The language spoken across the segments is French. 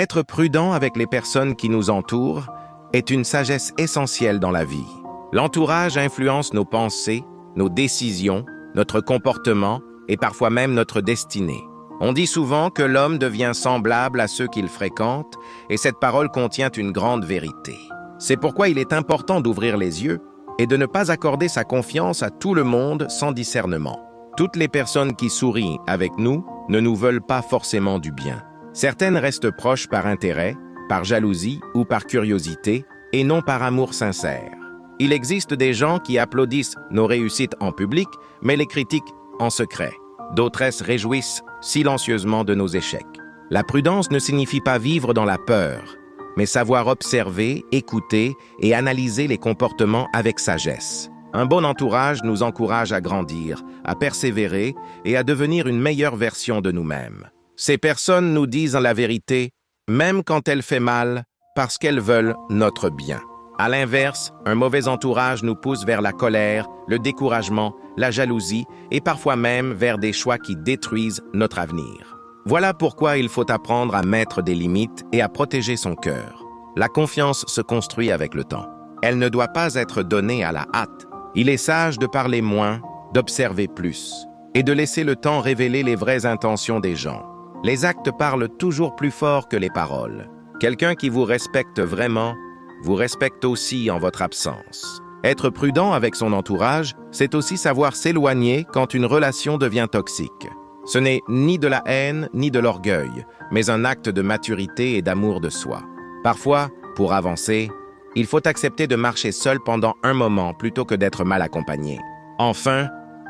Être prudent avec les personnes qui nous entourent est une sagesse essentielle dans la vie. L'entourage influence nos pensées, nos décisions, notre comportement et parfois même notre destinée. On dit souvent que l'homme devient semblable à ceux qu'il fréquente et cette parole contient une grande vérité. C'est pourquoi il est important d'ouvrir les yeux et de ne pas accorder sa confiance à tout le monde sans discernement. Toutes les personnes qui sourient avec nous ne nous veulent pas forcément du bien. Certaines restent proches par intérêt, par jalousie ou par curiosité, et non par amour sincère. Il existe des gens qui applaudissent nos réussites en public, mais les critiquent en secret. D'autres réjouissent silencieusement de nos échecs. La prudence ne signifie pas vivre dans la peur, mais savoir observer, écouter et analyser les comportements avec sagesse. Un bon entourage nous encourage à grandir, à persévérer et à devenir une meilleure version de nous-mêmes. Ces personnes nous disent la vérité, même quand elle fait mal, parce qu'elles veulent notre bien. À l'inverse, un mauvais entourage nous pousse vers la colère, le découragement, la jalousie et parfois même vers des choix qui détruisent notre avenir. Voilà pourquoi il faut apprendre à mettre des limites et à protéger son cœur. La confiance se construit avec le temps. Elle ne doit pas être donnée à la hâte. Il est sage de parler moins, d'observer plus et de laisser le temps révéler les vraies intentions des gens. Les actes parlent toujours plus fort que les paroles. Quelqu'un qui vous respecte vraiment vous respecte aussi en votre absence. Être prudent avec son entourage, c'est aussi savoir s'éloigner quand une relation devient toxique. Ce n'est ni de la haine ni de l'orgueil, mais un acte de maturité et d'amour de soi. Parfois, pour avancer, il faut accepter de marcher seul pendant un moment plutôt que d'être mal accompagné. Enfin,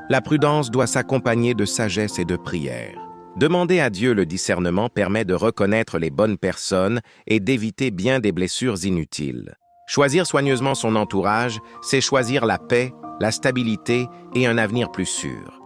la prudence doit s'accompagner de sagesse et de prière. Demander à Dieu le discernement permet de reconnaître les bonnes personnes et d'éviter bien des blessures inutiles. Choisir soigneusement son entourage, c'est choisir la paix, la stabilité et un avenir plus sûr.